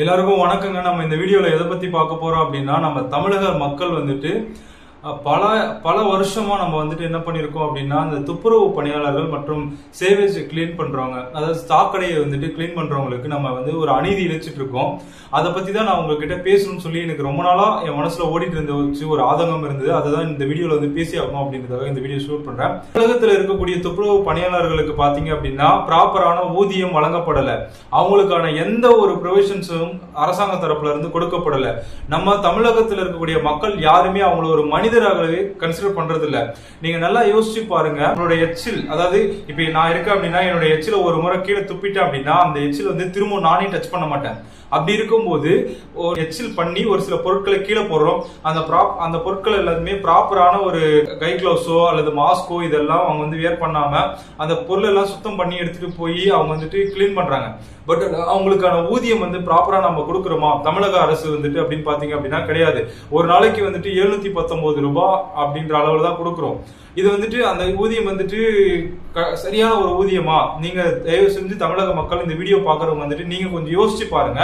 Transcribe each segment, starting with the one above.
எல்லாருக்கும் வணக்கங்க. நம்ம இந்த வீடியோல எதை பத்தி பார்க்க போறோம் அப்படின்னா, நம்ம தமிழக மக்கள் வந்துட்டு பல பல வருஷமா நம்ம வந்துட்டு என்ன பண்ணிருக்கோம் அப்படின்னா, அந்த துப்புரவு பணியாளர்கள் மற்றும் சேவேஜ் கிளீன் பண்றவங்க, அதாவது சாக்கடையை வந்துட்டு கிளீன் பண்றவங்களுக்கு நம்ம வந்து ஒரு அநீதி இழைச்சிட்டு இருக்கோம். அதை பத்தி தான் நான் உங்ககிட்ட பேசணும்னு சொல்லி எனக்கு ரொம்ப நாளா என் மனசுல ஓடிட்டு இருந்த ஒரு ஆதங்கம் இருந்தது. அதுதான் இந்த வீடியோல வந்து பேசி ஆகணும் அப்படின்றதுக்காக இந்த வீடியோ ஷூட் பண்றேன். உலகத்துல இருக்கக்கூடிய துப்புரவு பணியாளர்களுக்கு பாத்தீங்க அப்படின்னா ப்ராப்பரான ஊதியம் வழங்கப்படல. அவங்களுக்கான எந்த ஒரு ப்ரொவிஷன்ஸும் அரசாங்க தரப்புல இருந்து கொடுக்கப்படல. நம்ம தமிழகத்தில் இருக்கக்கூடிய மக்கள் யாருமே அவங்கள ஒரு மனிதராகவே கன்சிடர் பண்றது இல்ல. நீங்க நல்லா யோசிச்சு பாருங்க. என்னோட எச்சில், அதாவது இப்ப நான் இருக்கேன் அப்படின்னா என்னோட எச்சில ஒரு முறை கீழே துப்பிட்டேன் அப்படின்னா அந்த எச்சில் வந்து திரும்ப நானே டச் பண்ண மாட்டேன். அப்படி இருக்கும்போது எச்சில் பண்ணி ஒரு சில பொருட்களை கீழே போடுறோம். அந்த பொருட்கள் எல்லாத்துமே ப்ராப்பரான ஒரு கை கிளவுஸோ அல்லது மாஸ்கோ இதெல்லாம் அவங்க வந்து வியர் பண்ணாம அந்த பொருள் எல்லாம் சுத்தம் பண்ணி எடுத்துட்டு போய் அவங்க வந்துட்டு கிளீன் பண்றாங்க. பட் அவங்களுக்கான ஊதியம் வந்து ப்ராப்பரா நம்ம கொடுக்குறோமா தமிழக அரசு வந்துட்டு அப்படின்னு பாத்தீங்க அப்படின்னா கிடையாது. ஒரு நாளைக்கு வந்துட்டு 719 ரூபாய் அப்படின்ற அளவுல தான் கொடுக்குறோம். இது வந்துட்டு அந்த ஊதியம் வந்துட்டு சரியான ஒரு ஊதியமா? நீங்க தயவு செஞ்சு தமிழக மக்கள் இந்த வீடியோ பாக்குறவங்க வந்துட்டு நீங்க கொஞ்சம் யோசிச்சு பாருங்க.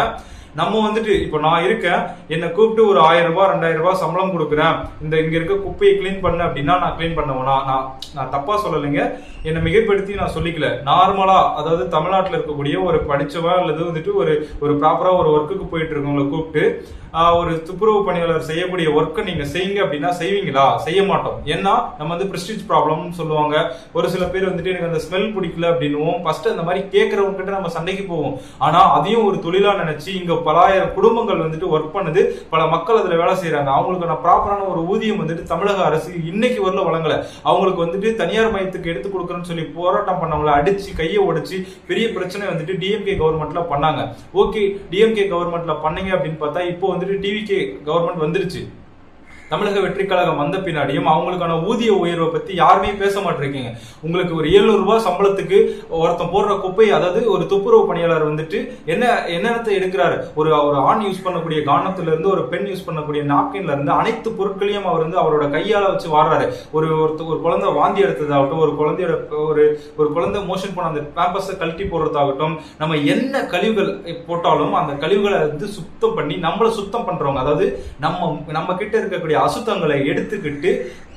நம்ம வந்துட்டு இப்ப நான் இருக்கேன், என்ன கூப்பிட்டு ஒரு 1000 ரூபாய் 2000 ரூபாய் சம்பளம் கொடுக்குறேன், இங்க இருக்க குப்பையை கிளீன் பண்ண அப்படின்னா நான் கிளீன் பண்ணுவேனா? நான் தப்பா சொல்லலைங்க, என்னை மிகைப்படுத்தி நான் சொல்லிக்கல. நார்மலா, அதாவது தமிழ்நாட்டில் இருக்கக்கூடிய ஒரு படிச்சவன் அல்லது வந்துட்டு ஒரு ப்ராப்பரா ஒரு ஒர்க்குக்கு போயிட்டு இருக்கவங்களை கூப்பிட்டு ஒரு துப்புரவு பணியாளர் செய்யக்கூடிய ஒர்க்கை நீங்க செய்யுங்க அப்படின்னா செய்வீங்களா? செய்ய மாட்டோம். ஏன்னா நம்ம வந்து பிரெஸ்டீஜ் ப்ராப்ளம்னு சொல்லுவாங்க. ஒரு சில பேர் வந்துட்டு எனக்கு அந்த ஸ்மெல் பிடிக்கல அப்படின்னுவோம். ஃபர்ஸ்ட் அந்த மாதிரி கேட்கறவங்க கிட்ட நம்ம சண்டைக்கு போவோம். ஆனா அதையும் ஒரு தொழிலா நினைச்சு இங்க பலாயிரம் குடும்பங்கள் வந்துட்டு ஒர்க் பண்ணுது, பல மக்கள் அதுல வேலை செய்யறாங்க. அவங்களுக்கான ப்ராப்பரான ஒரு ஊதியம் வந்துட்டு தமிழக அரசு இன்னைக்கு வரல வழங்கல. அவங்களுக்கு வந்துட்டு தனியார் மையத்துக்கு எடுத்து கொடுக்கறன்னு சொல்லி போராட்டம் பண்ணவங்களை அடிச்சு கையை உடைச்சு பெரிய பிரச்சனை வந்துட்டு டிஎம்கே கவர்மெண்ட்ல பண்ணாங்க. ஓகே, டிஎம்கே கவர்மெண்ட்ல பண்ணீங்க அப்படின்னு பார்த்தா இப்போ வந்துட்டு டிவிகே கவர்மெண்ட் வந்துருச்சு. தமிழக வெற்றி கழகம் வந்த பின்னாடியும் அவங்களுக்கான ஊதிய உயர்வை பத்தி யாருமே பேச மாட்டிருக்கீங்க. உங்களுக்கு ஒரு 700 ரூபாய் சம்பளத்துக்கு ஒருத்தன் போடுற குப்பை, அதாவது ஒரு துப்புரவு பணியாளர் வந்துட்டு என்னத்தை எடுக்கிறாரு? ஒரு ஆண் யூஸ் பண்ணக்கூடிய கானத்துல இருந்து ஒரு பெண் யூஸ் பண்ணக்கூடிய நாப்கின்ல இருந்து அனைத்து பொருட்களையும் அவர் வந்து அவரோட கையால வச்சு வாடுறாரு. ஒரு குழந்தை வாந்தி எடுத்ததாகட்டும், ஒரு குழந்தை மோஷன் பண்ண அந்த பேம்பஸை கழட்டி போடுறதாகட்டும், நம்ம என்ன கழிவுகள் போட்டாலும் அந்த கழிவுகளை வந்து சுத்தம் பண்ணி நம்மள சுத்தம் பண்றவங்க, அதாவது நம்ம கிட்ட இருக்கக்கூடிய அசுத்தங்களை எடுத்துக்கிட்டு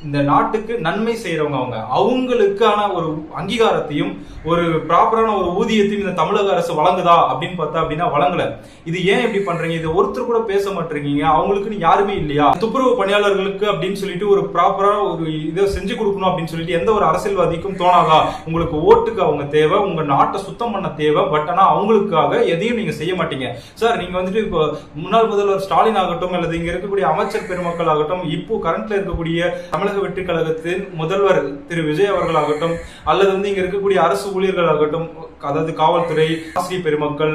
இந்த நாட்டுக்கு நன்மை செய்யறவங்க, அவங்களுக்கான ஒரு அங்கீகாரத்தையும் ஒரு ப்ராப்பரான ஒரு ஊதியத்தையும் இந்த தமிழக அரசு வழங்குதா அப்படின்னு பார்த்தா அப்படின்னா வழங்கல. இது ஏன் இப்படி பண்றீங்க? இது ஒருத்தர் கூட பேச மாட்டீங்க. அவங்களுக்குன்னு யாருமே இல்லையா? துப்புரவு பணியாளர்களுக்கு அப்படின்னு சொல்லிட்டு ஒரு ப்ராப்பரா ஒரு இதை செஞ்சு கொடுக்கணும் அப்படின்னு சொல்லிட்டு எந்த ஒரு அரசியல்வாதிக்கும் தோணாதா? உங்களுக்கு ஓட்டுக்கு அவங்க தேவை, உங்க நாட்டை சுத்தம் பண்ண தேவை. பட் ஆனா அவங்களுக்காக எதையும் நீங்க செய்ய மாட்டீங்க. சார், நீங்க வந்துட்டு இப்போ முன்னாள் முதல்வர் ஸ்டாலின் ஆகட்டும் அல்லது இங்க இருக்கக்கூடிய அமைச்சர் பெருமக்கள் ஆகட்டும், இப்போ கரண்ட்ல இருக்கக்கூடிய தமிழக வெற்றி கழகத்தின் முதல்வர் திரு விஜய் அவர்கள் ஆகட்டும் அல்லது வந்து இங்க இருக்கக்கூடிய அரசு ஊழியர்கள் ஆகட்டும், அதாவது காவல்துறை, ஆசிரியர் பெருமக்கள்,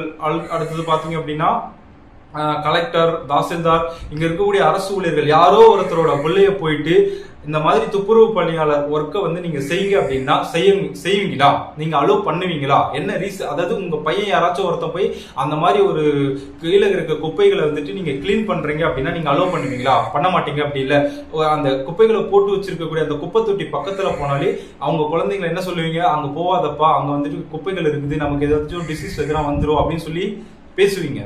அடுத்தது பாத்தீங்க அப்படின்னா கலெக்டர், தாசில்தார், இங்க இருக்கக்கூடிய அரசு ஊழியர்கள் யாரோ ஒருத்தரோட பிள்ளைய போயிட்டு இந்த மாதிரி துப்புரவு பணியாளர் ஒர்க்கை வந்து நீங்க செய்யுங்க அப்படின்னா செய்வீங்களா? நீங்க அலோவ் பண்ணுவீங்களா? என்ன ரீசன்? அதாவது உங்க பையன் யாராச்சும் ஒருத்தன் போய் அந்த மாதிரி ஒரு கீழே இருக்க குப்பைகளை வந்துட்டு நீங்க கிளீன் பண்றீங்க அப்படின்னா நீங்க அலோவ் பண்ணுவீங்களா? பண்ண மாட்டீங்க. அப்படி இல்ல, அந்த குப்பைகளை போட்டு வச்சிருக்கக்கூடிய அந்த குப்பை தொட்டி பக்கத்துல போனாலே அவங்க குழந்தைங்களை என்ன சொல்லுவீங்க? அங்க போவாதப்பா, அங்க வந்துட்டு குப்பைகள் இருக்குது, நமக்கு ஏதாச்சும் டிசீஸ் எதுனா வந்துடும் அப்படின்னு சொல்லி பேசுவீங்க.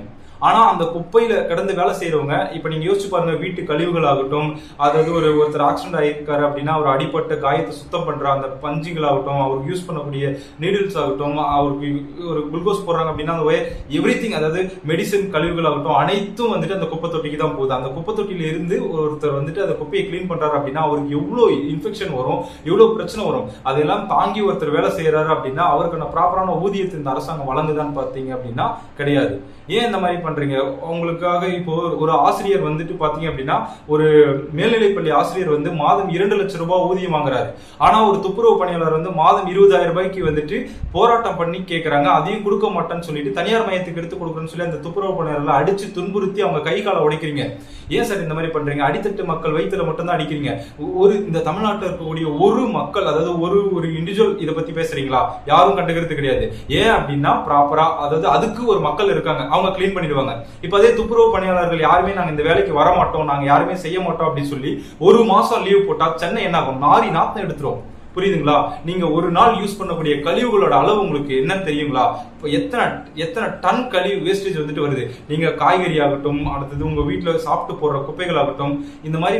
ஆனா அந்த குப்பையில கடந்து வேலை செய்யறவங்க, இப்ப நீங்க யோசிச்சு பாருங்க, வீட்டு கழிவுகள் ஆகட்டும், அதாவது ஒருத்தர் ஆக்சிடென்ட் ஆயிருக்காரு அப்படின்னா ஒரு அடிப்பட்ட காயத்தை சுத்தம் பண்ற அந்த பஞ்சுகள் ஆகட்டும், அவருக்கு யூஸ் பண்ணக்கூடிய நீடில்ஸ் ஆகட்டும், அவருக்கு ஒரு குளுக்கோஸ் போடுறாங்க அப்படின்னா அந்த எவ்ரிதிங், அதாவது மெடிசன் கழிவுகள் ஆகட்டும், அனைத்தும் வந்துட்டு அந்த குப்பை தொட்டிக்கு தான் போகுது. அந்த குப்பை தொட்டியில இருந்து ஒருத்தர் வந்துட்டு அந்த குப்பையை கிளீன் பண்றாரு அப்படின்னா அவருக்கு எவ்வளவு இன்ஃபெக்ஷன் வரும், எவ்வளவு பிரச்சனை வரும். அதெல்லாம் தாங்கி ஒருத்தர் வேலை செய்யறாரு அப்படின்னா அவருக்கான ப்ராப்பரான ஊதியத்தை இந்த அரசாங்கம் வழங்குதான்னு பாத்தீங்க அப்படின்னா கிடையாது. ஏன் இந்த மாதிரி பண்றீங்க? உங்களுக்காக இப்போ ஒரு ஆசிரியர் வந்துட்டு பாத்தீங்க அப்படின்னா ஒரு மேல்நிலைப்பள்ளி ஆசிரியர் வந்து மாதம் 2 லட்சம் ரூபாய் ஊதியம் வாங்குறாரு. ஆனா ஒரு துப்புரவு பணியாளர் வந்து மாதம் 20,000 ரூபாய்க்கு வந்துட்டு போராட்டம் பண்ணி கேட்கறாங்க. அதையும் கொடுக்க மாட்டேன்னு சொல்லிட்டு தனியார் மையத்துக்கு எடுத்து கொடுக்கணும்னு சொல்லி அந்த துப்புரவு பணியாளர்களை அடிச்சு துன்புறுத்தி அவங்க கை காலை உடைக்கிறீங்க. ஏன் சார் இந்த மாதிரி பண்றீங்க? அடித்தட்டு மக்கள் வயிற்றுல மட்டும் தான் அடிக்கிறீங்க. இந்த தமிழ்நாட்டில் இருக்கக்கூடிய ஒரு மக்கள், அதாவது ஒரு இண்டிவிஜுவல் இதை பத்தி பேசுறீங்களா? யாரும் கண்டுக்கிறது கிடையாது. ஏன் அப்படின்னா ப்ராப்பரா, அதாவது அதுக்கு ஒரு மக்கள் இருக்காங்க, அவங்க கிளீன் பண்ணிடுவாங்க. இப்ப அதே துப்புரவு பணியாளர்கள் யாருமே நாங்க இந்த வேலைக்கு வர மாட்டோம், நாங்க யாருமே செய்ய மாட்டோம் அப்படின்னு சொல்லி ஒரு மாசம் லீவ் போட்டா சென்னை என்ன ஆகும்? நாத்தம் எடுத்துரும். புரியுதுங்களா? நீங்க ஒரு நாள் யூஸ் பண்ணக்கூடிய கழிவுகளோட அளவு உங்களுக்கு என்னன்னு தெரியுங்களா? இப்போ எத்தனை டன் கழிவு வேஸ்டேஜ் வந்துட்டு வருது. நீங்க காய்கறி ஆகட்டும், அடுத்தது உங்க வீட்டுல சாப்பிட்டு போடுற குப்பைகள் ஆகட்டும், இந்த மாதிரி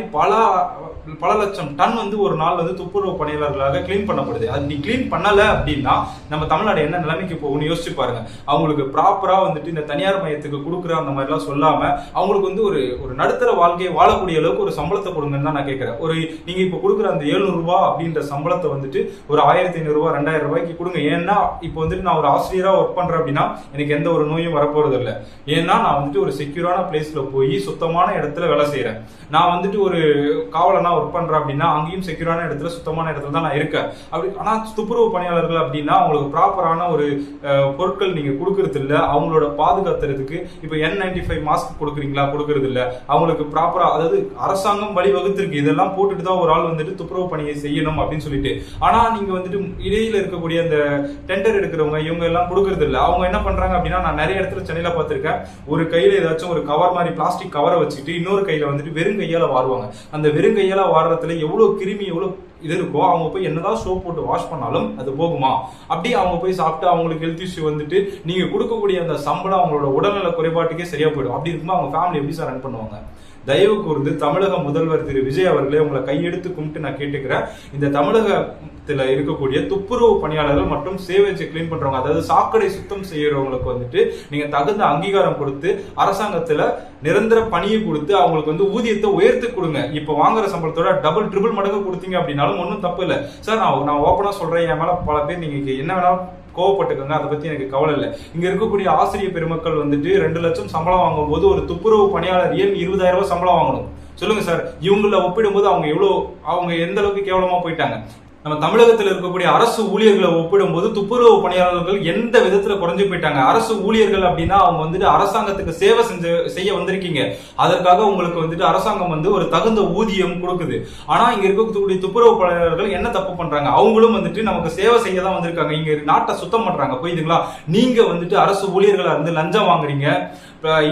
பல லட்சம் டன் வந்து ஒரு நாள் வந்து துப்புரவு பணியாளர்களாக கிளீன் பண்ணப்படுது. அது நீ கிளீன் பண்ணல அப்படின்னா நம்ம தமிழ்நாடு என்ன நிலைமைக்கு போகும்னு யோசிச்சு பாருங்க. அவங்களுக்கு ப்ராப்பரா வந்துட்டு இந்த தனியார் மையத்துக்கு கொடுக்குற அந்த மாதிரி எல்லாம் சொல்லாம அவங்களுக்கு வந்து ஒரு நடுத்தர வாழ்க்கையை வாழக்கூடிய அளவுக்கு ஒரு சம்பளத்தை கொடுங்கன்னு தான் நான் கேட்கிறேன். நீங்க இப்ப கொடுக்குற அந்த 700 ரூபாய் அப்படின்ற சம்பளத்தை வந்துட்டு ஒரு 1500 ரூபாய் 2000 ரூபாய்க்கு கொடுங்க. ஏன்னா இப்போ வந்துட்டு நான் ஒரு ஆசிரியரா ஒர்க் பண்றேன் அப்படின்னா எனக்கு எந்த ஒரு நோயும் வரப்போறது இல்லை. ஏன்னா நான் வந்துட்டு ஒரு செக்யூரான பிளேஸ்ல போய் சுத்தமான இடத்துல வேலை செய்யறேன். நான் வந்துட்டு ஒரு காவலனா ஒர்க் பண்றேன் அப்படின்னா அங்கேயும் செக்யூரான இடத்துல சுத்தமான இடத்துல தான் நான் இருக்கேன். அப்படி ஆனா துப்புரவு பணியாளர்கள் அப்படின்னா அவங்களுக்கு ப்ராப்பரான ஒரு பொருட்கள் நீங்க கொடுக்கறது இல்ல. அவங்களோட பாதுகாத்துறதுக்கு இப்ப N95 மாஸ்க் கொடுக்குறீங்களா? கொடுக்கறது இல்ல. அவங்களுக்கு ப்ராப்பரா, அதாவது அரசாங்கம் வழி வகுத்திருக்கு இதெல்லாம் போட்டுட்டு தான் ஒரு ஆள் வந்துட்டு துப்புரவு பணியை செய்யணும் அப்படின்னு சொல்லிட்டு. ஆனா நீங்க வந்துட்டு இடையில இருக்கக்கூடிய அந்த டெண்டர் எடுக்கிறவங்க இவங்க எல்லாம் கொடுக்கறது இல்ல. அவங்க என்ன பண்றாங்க அப்படின்னா, நான் நிறைய இடத்துல சென்னையில பார்த்திருக்கேன், ஒரு கையில ஏதாச்சும் ஒரு கவர் மாதிரி பிளாஸ்டிக் கவரை வச்சுட்டு இன்னொரு கையில வந்துட்டு வெறும் கையால வாருவாங்க. அந்த வெறும் கையால வாடுறதுல எவ்வளவு கிருமி எவ்வளவு இது இருக்கோ, அவங்க போய் என்னதான் சோப் போட்டு வாஷ் பண்ணாலும் அது போகுமா? அப்படி அவங்க போய் சாப்பிட்டு அவங்களுக்கு ஹெல்த் இஷ்யூ வந்துட்டு நீங்க கொடுக்கக்கூடிய அந்த சம்பளம் அவங்களோட உடல்நல குறைபாட்டுக்கே சரியா போயிடும். அப்படி இருக்கும்போது அவங்க ஃபேமிலி எப்படி சார் ரன் பண்ணுவாங்க? தயவு கூர்ந்து தமிழக முதல்வர் திரு விஜய் அவர்களே உங்களை கையெடுத்து கும்பிட்டு நான் கேட்டுக்கிறேன். இந்த தமிழகத்துல இருக்கக்கூடிய துப்புரவு பணியாளர்கள் மற்றும் சேவேஜ் கிளீன் பண்றவங்க, அதாவது சாக்கடை சுத்தம் செய்யறவங்களுக்கு வந்துட்டு நீங்க தகுந்த அங்கீகாரம் கொடுத்து அரசாங்கத்துல நிரந்தர பணியை கொடுத்து அவங்களுக்கு வந்து ஊதியத்தை உயர்த்தி கொடுங்க. இப்ப வாங்குற சம்பளத்தோட டபுள் ட்ரிபிள் மடங்கு கொடுத்தீங்க அப்படின்னாலும் ஒன்றும் தப்பு இல்லை சார். நான் ஓப்பனா சொல்றேன், என் மேல பல பேர் நீங்க என்ன வேணாலும் கோவப்பட்டுக்கோங்க, அதை பத்தி எனக்கு கவலை இல்லை. இங்க இருக்கக்கூடிய ஆசிரியர் பெருமக்கள் வந்துட்டு 2 லட்சம் சம்பளம் வாங்கும் போது ஒரு துப்புரவு பணியாளர் ஏன் 20,000 ரூபாய் சம்பளம் வாங்கணும்? சொல்லுங்க சார். இவங்கள ஒப்பிடும்போது அவங்க எந்த அளவுக்கு கேவலமா போயிட்டாங்க. நம்ம தமிழகத்தில் இருக்கக்கூடிய அரசு ஊழியர்களை ஒப்பிடும்போது துப்புரவு பணியாளர்கள் எந்த விதத்துல குறைஞ்சு போயிட்டாங்க. அரசு ஊழியர்கள் அப்படின்னா அவங்க வந்துட்டு அரசாங்கத்துக்கு சேவை செய்ய வந்திருக்கீங்க. அதற்காக உங்களுக்கு வந்துட்டு அரசாங்கம் வந்து ஒரு தகுந்த ஊதியம் கொடுக்குது. ஆனா இங்க இருக்கக்கூடிய துப்புரவு பணியாளர்கள் என்ன தப்பு பண்றாங்க? அவங்களும் வந்துட்டு நமக்கு சேவை செய்ய தான் வந்திருக்காங்க. இங்க நாட்டை சுத்தம் பண்றாங்க. புரியுதுங்களா? நீங்க வந்துட்டு அரசு ஊழியர்களா இருந்து லஞ்சம் வாங்குறீங்க,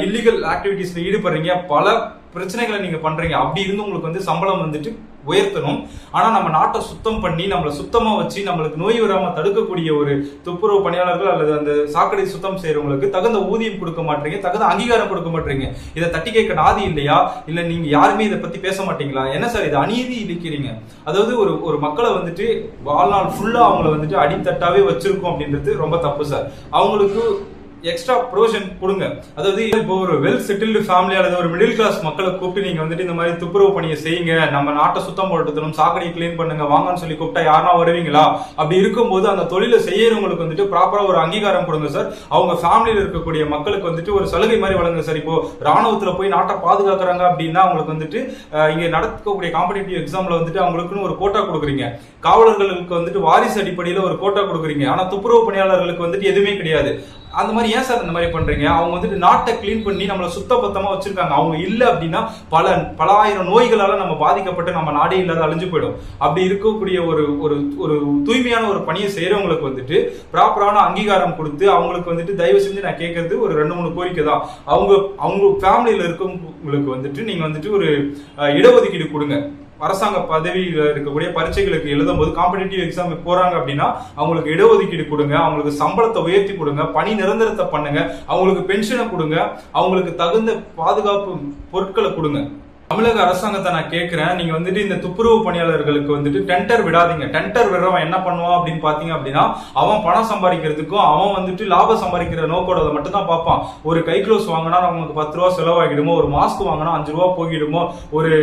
இல்லீகல் ஆக்டிவிட்டிஸ்ல ஈடுபடுறீங்க, பல பிரச்சனைகளை நீங்க பண்றீங்க. அப்படி இருந்து உங்களுக்கு வந்து சம்பளம் வந்துட்டு உயர்த்தணும். ஆனா நம்ம நாட்டை சுத்தம் பண்ணி நம்மளை சுத்தமா வச்சு நம்மளுக்கு நோய் வராம தடுக்கக்கூடிய ஒரு துப்புரவு பணியாளர்கள் அல்லது அந்த சாக்கடை சுத்தம் செய்யறவங்களுக்கு தகுந்த ஊதியம் கொடுக்க மாட்டீங்க, தகுந்த அங்கீகாரம் கொடுக்க மாட்டீங்க. இதை தட்டி கேட்க நாதி இல்லையா? இல்ல நீங்க யாருமே இதை பத்தி பேச மாட்டீங்களா? என்ன சார் இது அநீதி இழைக்கிறீங்க? அதாவது ஒரு மக்களை வந்துட்டு வாழ்நாள் ஃபுல்லா அவங்கள வந்துட்டு அடித்தட்டாவே வச்சிருக்கோம் அப்படின்றது ரொம்ப தப்பு சார். அவங்களுக்கு எக்ஸ்ட்ரா ப்ரொவிஷன் கொடுங்க. அதாவது இப்போ ஒரு வெல் செட்டில்டு ஃபேமிலி அல்லது ஒரு மிடில் கிளாஸ் மக்களை கூப்பிட்டு நீங்க வந்துட்டு இந்த மாதிரி துப்புரவு பணியை செய்யுங்க, நம்ம நாட்டை சுத்தம் படுத்தணும், சாக்கடையை கிளீன் பண்ணுங்க வாங்கன்னு சொல்லி கூப்பிட்டா யாருனா வருவீங்களா? அப்படி இருக்கும்போது அந்த தொழிலை செய்யறவங்களுக்கு வந்துட்டு ப்ராப்பரா ஒரு அங்கீகாரம் கொடுங்க சார். அவங்க ஃபேமிலியில் இருக்கக்கூடிய மக்களுக்கு வந்துட்டு ஒரு சலுகை மாதிரி வழங்குங்க சார். இப்போ ராணுவத்துல போய் நாட்டை பாதுகாக்கிறாங்க அப்படின்னா அவங்களுக்கு வந்துட்டு இங்க நடக்கக்கூடிய காம்படிட்டிவ் எக்ஸாம்ல வந்துட்டு அவங்களுக்குன்னு ஒரு கோட்டா கொடுக்குறீங்க. காவலர்களுக்கு வந்துட்டு வாரிசு அடிப்படையில ஒரு கோட்டா கொடுக்குறீங்க. ஆனா துப்புரவு பணியாளர்களுக்கு வந்துட்டு எதுவுமே கிடையாது. அந்த மாதிரி ஏன் சார் இந்த மாதிரி பண்றீங்க? அவங்க வந்துட்டு நாட்டை கிளீன் பண்ணி நம்மளை சுத்தபத்தமா வச்சிருக்காங்க. அவங்க இல்ல அப்படின்னா பல ஆயிரம் நோய்களால நம்ம பாதிக்கப்பட்டு நம்ம நாடே இல்லாத அழிஞ்சு போயிடும். அப்படி இருக்கக்கூடிய ஒரு தூய்மையான ஒரு பணியை செய்யறவங்களுக்கு வந்துட்டு ப்ராப்பரான அங்கீகாரம் கொடுத்து அவங்களுக்கு வந்துட்டு தயவு செஞ்சு நான் கேட்கறது ஒரு 2-3 கோரிக்கை தான். அவங்க ஃபேமிலியில இருக்கவங்களுக்கு வந்துட்டு நீங்க வந்துட்டு ஒரு இடஒதுக்கீடு கொடுங்க. அரசாங்க பதவியில் இருக்கக்கூடிய பரீட்சைகளுக்கு எழுதும் போது காம்படிட்டிவ் எக்ஸாம் போறாங்க அப்படின்னா அவங்களுக்கு இடஒதுக்கீடு கொடுங்க, அவங்களுக்கு சம்பளத்தை உயர்த்தி கொடுங்க, பணி நிரந்தரத்தை பண்ணுங்க, அவங்களுக்கு பென்ஷனை கொடுங்க, அவங்களுக்கு தகுந்த பாதுகாப்பு பொருட்களை கொடுங்க. தமிழக அரசாங்கத்தை நான் கேட்கிறேன், நீங்க வந்துட்டு இந்த துப்புரவு பணியாளர்களுக்கு வந்துட்டு டெண்டர் விடாதீங்க. டெண்டர் விடுறவன் என்ன பண்ணுவான் அப்படின்னு பாத்தீங்க அப்படின்னா, அவன் பணம் சம்பாதிக்கிறதுக்கும் அவன் வந்துட்டு லாபம் சம்பாதிக்கிற நோக்கோட மட்டும் தான் பார்ப்பான். ஒரு கை க்ளோஸ் வாங்கினா நமக்கு 10 ரூபா செலவாகிடுமோ, ஒரு மாஸ்க் வாங்கினா 5 ரூபா போகிடுமோ, ஒரு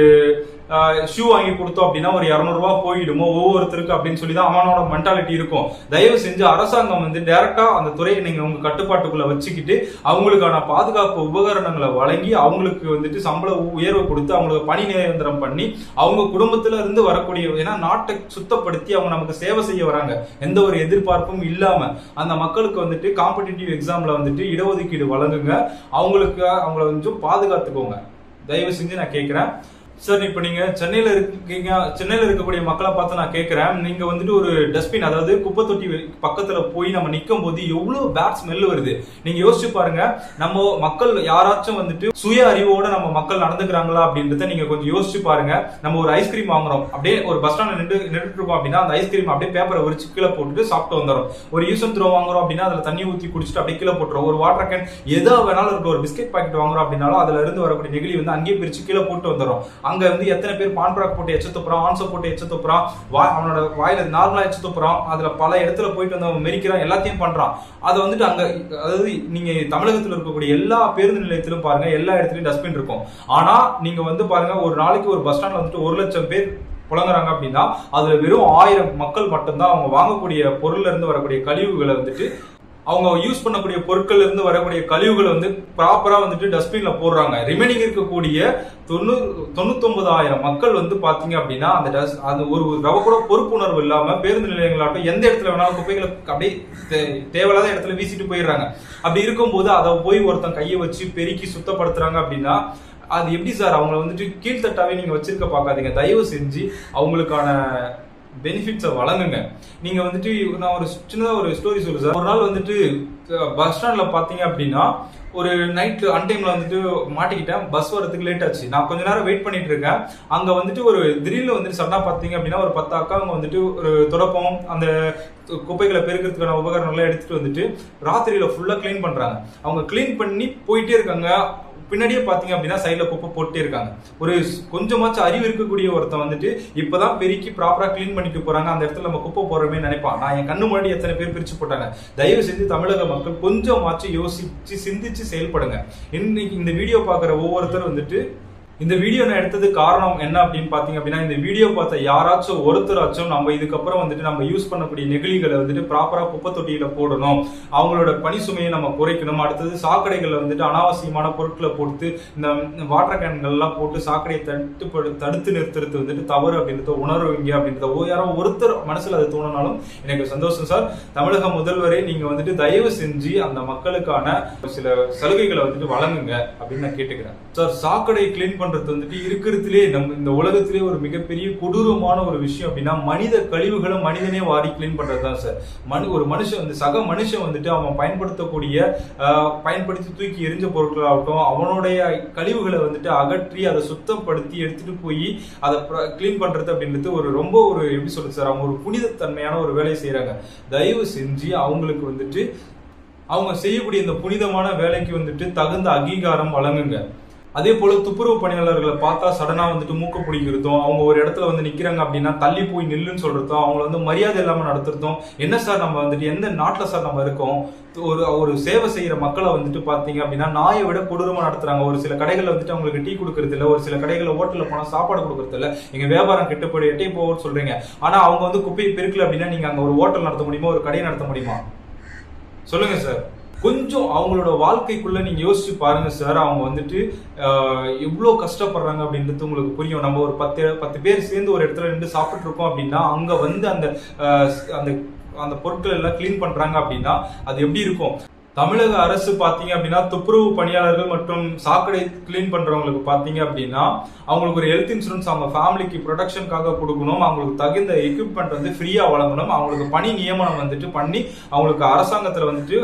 ஷூ வாங்கி கொடுத்தோம் அப்படின்னா ஒரு 200 ரூபாய் போயிடுமோ ஒவ்வொருத்தருக்கு அப்படின்னு சொல்லி தான் அவனோட மென்டாலிட்டி இருக்கும். தயவு செஞ்சு அரசாங்கம் வந்து டைரக்டா அந்த துறையை நீங்க உங்க கட்டுப்பாட்டுக்குள்ள வச்சுக்கிட்டு அவங்களுக்கான பாதுகாப்பு உபகரணங்களை வழங்கி அவங்களுக்கு வந்துட்டு சம்பள உயர்வு கொடுத்து அவங்களுக்கு பணி நிரந்தரம் பண்ணி அவங்க குடும்பத்துல இருந்து வரக்கூடிய, ஏன்னா நாட்டை சுத்தப்படுத்தி அவங்க நமக்கு சேவை செய்ய வராங்க, எந்த ஒரு எதிர்பார்ப்பும் இல்லாம அந்த மக்களுக்கு வந்துட்டு காம்படிட்டிவ் எக்ஸாம்ல வந்துட்டு இடஒதுக்கீடு வழங்குங்க. அவங்கள கொஞ்சம் பாதுகாத்துக்கோங்க. தயவு செஞ்சு நான் கேட்கிறேன். சார் இப்ப நீங்க சென்னையில இருக்கீங்க, சென்னையில இருக்கக்கூடிய மக்களை பார்த்து நான் கேட்கிறேன், நீங்க வந்துட்டு ஒரு டஸ்ட்பின், அதாவது குப்பை தொட்டி பக்கத்துல போய் நம்ம நிக்கும் போது எவ்வளவு பேட் ஸ்மெல் வருது. நீங்க யோசிச்சு பாருங்க, நம்ம மக்கள் யாராச்சும் வந்துட்டு சுய அறிவோட நம்ம மக்கள் நடந்துக்கிறாங்களா அப்படின்றத நீங்க கொஞ்சம் யோசிச்சு பாருங்க. நம்ம ஒரு ஐஸ்கிரீம் வாங்குறோம், அப்படியே ஒரு பஸ் ஸ்டாண்ட்ல நின்றுட்டு இருக்கோம் அப்படின்னா அந்த ஐஸ்கிரீம் அப்படியே பேப்பரை விரிச்சு கீழே போட்டுட்டு சாப்பிட்டு வந்துடும். ஒரு யூஸ் அண்ட் த்ரோ வாங்குறோம் அப்படின்னா அதுல தண்ணி ஊற்றி குடிச்சிட்டு அப்படியே கீழே போட்டுரும். ஒரு வாட்டர் கேன் எதோ வேணாலும் இருக்கு, ஒரு பிஸ்கெட் பாக்கெட் வாங்குறோம் அப்படின்னாலும் அதுல இருந்து வரக்கூடிய நெகிழி வந்து அங்கேயே பிரிச்சு கீழே போட்டு வந்துடும். அங்க வந்து எத்தனை பேர் பான்பராக் போட்டு எச்ச துப்புறான், ஆன்சோ போட்டு எச்ச துப்புறான், அவனோட வாயில நார்மலா எச்ச துப்புறான், அதுல பல இடத்துல போயிட்டு வந்து அவன் மெரிக்கிறான், எல்லாத்தையும் பண்றான். அதை வந்துட்டு அங்க, அதாவது நீங்க தமிழகத்தில் இருக்கக்கூடிய எல்லா பேருந்து நிலையத்திலும் பாருங்க, எல்லா இடத்துலயும் டஸ்ட்பின் இருக்கும். ஆனா நீங்க வந்து பாருங்க, ஒரு நாளைக்கு ஒரு பஸ் ஸ்டாண்ட்ல வந்துட்டு 1 லட்சம் பேர் புழங்குறாங்க அப்படின்னா அதுல வெறும் 1000 மக்கள் மட்டும்தான் அவங்க வாங்கக்கூடிய பொருள்ல இருந்து வரக்கூடிய கழிவுகளை வந்துட்டு, அவங்க யூஸ் பண்ணக்கூடிய பொருட்கள் இருந்து வரக்கூடிய கழிவுகளை வந்து ப்ராப்பரா வந்துட்டு டஸ்ட்பின்ல போடுறாங்க. ரிமைனிங் இருக்கக்கூடிய 99,000 மக்கள் வந்து பாத்தீங்க அப்படின்னா அந்த ஒரு ரவ கூட பொறுப்புணர்வு இல்லாம பேருந்து நிலையங்களாகட்டும் எந்த இடத்துல வேணாலும் குப்பைகளை அப்படியே தேவையில்லாத இடத்துல வீசிட்டு போயிடுறாங்க. அப்படி இருக்கும்போது அதை போய் ஒருத்தன் கையை வச்சு பெருக்கி சுத்தப்படுத்துறாங்க அப்படின்னா அது எப்படி சார்? அவங்களை வந்துட்டு கீழ்த்தட்டாவே நீங்க வச்சிருக்க பாக்காதீங்க. தயவு செஞ்சு அவங்களுக்கான பெனிஃபிட்ஸை வழங்குங்க. நீங்க வந்துட்டு, நான் ஒரு சின்னதா ஒரு ஸ்டோரி சொல்லுங்க சார். ஒரு நாள் வந்துட்டு பஸ் ஸ்டாண்ட்ல பாத்தீங்க அப்படின்னா ஒரு நைட் அன்டைம்ல வந்துட்டு மாட்டிக்கிட்டேன். பஸ் வரதுக்கு லேட் ஆச்சு. நான் கொஞ்ச நேரம் வெயிட் பண்ணிட்டு இருக்கேன். அங்க வந்துட்டு ஒரு திடீர்னு வந்துட்டு சடனா பாத்தீங்க அப்படின்னா ஒரு 10 அக்கா அவங்க வந்துட்டு ஒரு தொடப்பம், அந்த குப்பைகளை பெருக்கிறதுக்கான உபகரணங்களை எடுத்துட்டு வந்துட்டு ராத்திரியில ஃபுல்லா கிளீன் பண்றாங்க. அவங்க கிளீன் பண்ணி போயிட்டே இருக்காங்க. பின்னாடியே பாத்தீங்க அப்படின்னா சைட்ல குப்பை போட்டே இருக்காங்க. ஒரு கொஞ்சமாச்சும் அறிவு இருக்கக்கூடிய ஒருத்தன் வந்துட்டு இப்பதான் பெருக்கி ப்ராப்பரா கிளீன் பண்ணிட்டு போறாங்க, அந்த இடத்துல நம்ம குப்பை போறமே நினைப்பான். நான் என் கண்ணு முன்னாடி எத்தனை பேர் பிரிச்சு போட்டாங்க. தயவு செஞ்சு தமிழக மக்கள் கொஞ்சமாச்சும் யோசிச்சு சிந்திச்சு செயல்படுங்க. இன்னைக்கு இந்த வீடியோ பாக்குற ஒவ்வொருத்தரும் வந்துட்டு, இந்த வீடியோ நான் எடுத்தது காரணம் என்ன அப்படின்னு பாத்தீங்க அப்படின்னா, இந்த வீடியோ பார்த்த யாராச்சும் ஒருத்தராச்சும் நம்ம இதுக்கப்புறம் வந்துட்டு நம்ம யூஸ் பண்ணக்கூடிய நெகிழிகளை வந்துட்டு ப்ராப்பரா குப்பை தொட்டியில போடணும், அவங்களோட பணி சுமையை நம்ம குறைக்கணும். அடுத்தது சாக்கடைகளை வந்துட்டு அனாவசியமான பொருட்களை போட்டு இந்த வாட்டர் கேன்கள் எல்லாம் போட்டு சாக்கடையை தடுத்து நிறுத்துறது வந்துட்டு தவறு அப்படின்றத உணர்வீங்க அப்படின்றத யாரோ ஒருத்தர் மனசுல அது தோணுனாலும் எனக்கு சந்தோஷம் சார். தமிழக முதல்வரே நீங்க வந்துட்டு தயவு செஞ்சு அந்த மக்களுக்கான சில சலுகைகளை வந்துட்டு வழங்குங்க அப்படின்னு நான் கேட்டுக்கிறேன் சார். சாக்கடை கிளீன் வந்துட்டு இருக்கிறதுலே நம்ம இந்த உலகத்திலே ஒரு மிகப்பெரிய கொடூரமான ஒரு விஷயம் அப்படின்னா மனித கழிவுகளை மனிதனே வாரி கிளீன் பண்றதுதான் சார். ஒரு மனுஷன் வந்து சக மனுஷன் வந்துட்டு அவன் பயன்படுத்தி தூக்கி எரிஞ்ச பொருட்களாகட்டும் அவனுடைய கழிவுகளை வந்துட்டு அகற்றி அதை சுத்தப்படுத்தி எடுத்துட்டு போய் அதை கிளீன் பண்றது அப்படின்றது ஒரு ரொம்ப ஒரு எப்படி சொல்றது சார், அவங்க ஒரு புனிதத்தன்மையான ஒரு வேலையை செய்யறாங்க. தயவு செஞ்சு அவங்களுக்கு வந்துட்டு அவங்க செய்யக்கூடிய இந்த புனிதமான வேலைக்கு வந்துட்டு தகுந்த அங்கீகாரம் வழங்குங்க. அதே போல துப்புரவு பணியாளர்களை பார்த்தா சடனா வந்துட்டு மூக்க பிடிக்கிறதும், அவங்க ஒரு இடத்துல வந்து நிக்கிறாங்க அப்படின்னா தள்ளி போய் நில்லுன்னு சொல்றதும், அவங்களை வந்து மரியாதை இல்லாம நடத்துறதும், என்ன சார் நம்ம வந்துட்டு எந்த நாட்டுல சார் நம்ம இருக்கோம்? ஒரு சேவை செய்யற மக்களை வந்துட்டு பாத்தீங்க அப்படின்னா நாயை விட கொடூரமா நடத்துறாங்க. ஒரு சில கடைகள்ல வந்துட்டு அவங்களுக்கு டீ கொடுக்கறது இல்ல, ஒரு சில கடைகள்ல ஹோட்டல்ல போனா சாப்பாடு கொடுக்கறது இல்ல, எங்க வியாபாரம் கெட்டுப்படி எட்டே போவோம்னு சொல்றீங்க. ஆனா அவங்க வந்து குப்பையை பெருக்கல அப்படின்னா நீங்க அங்க ஒரு ஹோட்டல் நடத்த முடியுமா, ஒரு கடை நடத்த முடியுமா? சொல்லுங்க சார். கொஞ்சம் அவங்களோட வாழ்க்கைக்குள்ள நீங்க யோசிச்சு பாருங்க சார். அவங்க வந்துட்டு எவ்வளவு கஷ்டப்படுறாங்க அப்படின்றது உங்களுக்கு புரியும். நம்ம ஒரு 10 பேர் சேர்ந்து ஒரு இடத்துல நின்று சாப்பிட்டு இருக்கோம் அப்படின்னா அங்க வந்து அந்த பொருட்கள் எல்லாம் கிளீன் பண்றாங்க அப்படின்னா அது எப்படி இருக்கும்? தமிழக அரசு பாத்தீங்க அப்படின்னா துப்புரவு பணியாளர்கள் மற்றும் சாக்கடை கிளீன் பண்றவங்களுக்கு பாத்தீங்க அப்படின்னா அவங்களுக்கு ஒரு ஹெல்த் இன்சூரன்ஸ் அவங்க ஃபேமிலிக்கு ப்ரொடெக்ஷனுக்காக கொடுக்கணும். அவங்களுக்கு தகுந்த எக்யூப்மெண்ட் வந்து ஃப்ரீயா வழங்கணும். அவங்களுக்கு பணி நியமனம் வந்துட்டு பண்ணி அவங்களுக்கு அரசாங்கத்துல வந்துட்டு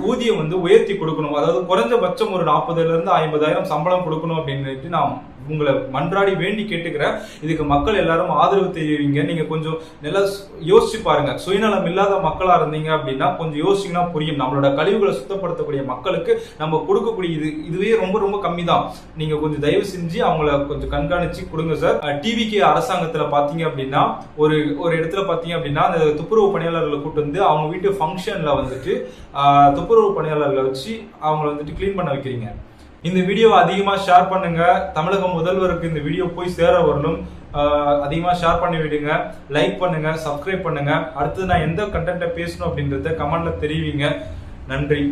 ஊதியம் வந்து உயர்த்தி கொடுக்கணும். அதாவது குறைஞ்சபட்சம் ஒரு 40,000 இருந்து 50,000 சம்பளம் கொடுக்கணும் அப்படின்னு நான் உங்களை மன்றாடி வேண்டி கேட்டுக்கிறேன். இதுக்கு மக்கள் எல்லாரும் ஆதரவு தெரிவிங்க. நீங்க கொஞ்சம் நல்லா யோசிச்சு பாருங்க. சுயநலம் இல்லாத மக்களா இருந்தீங்க அப்படின்னா கொஞ்சம் யோசிச்சீங்கன்னா புரியும். நம்மளோட கழிவுகளை சுத்தப்படுத்தக்கூடிய மக்களுக்கு நம்ம கொடுக்கக்கூடிய இதுவே ரொம்ப ரொம்ப கம்மி தான். நீங்க கொஞ்சம் தயவு செஞ்சு அவங்கள கொஞ்சம் கண்காணிச்சு கொடுங்க சார். டிவிகே அரசாங்கத்துல பாத்தீங்க அப்படின்னா ஒரு இடத்துல பாத்தீங்க அப்படின்னா அந்த துப்புரவு பணியாளர்களை கூட்டு வந்து அவங்க வீட்டு ஃபங்க்ஷன்ல வந்துட்டு துப்புரவு பணியாளர்களை வச்சு அவங்களை வந்துட்டு கிளீன் பண்ண வைக்கிறீங்க. இந்த வீடியோவை அதிகமா ஷேர் பண்ணுங்க. தமிழக முதல்வருக்கு இந்த வீடியோ போய் சேர வரணும். அதிகமா ஷேர் பண்ணி விடுங்க, லைக் பண்ணுங்க, சப்ஸ்கிரைப் பண்ணுங்க. அடுத்தது நான் எந்த கண்டென்ட்டை பேசணும் அப்படின்றத கமெண்ட்ல தெரிவிங்க. நன்றி.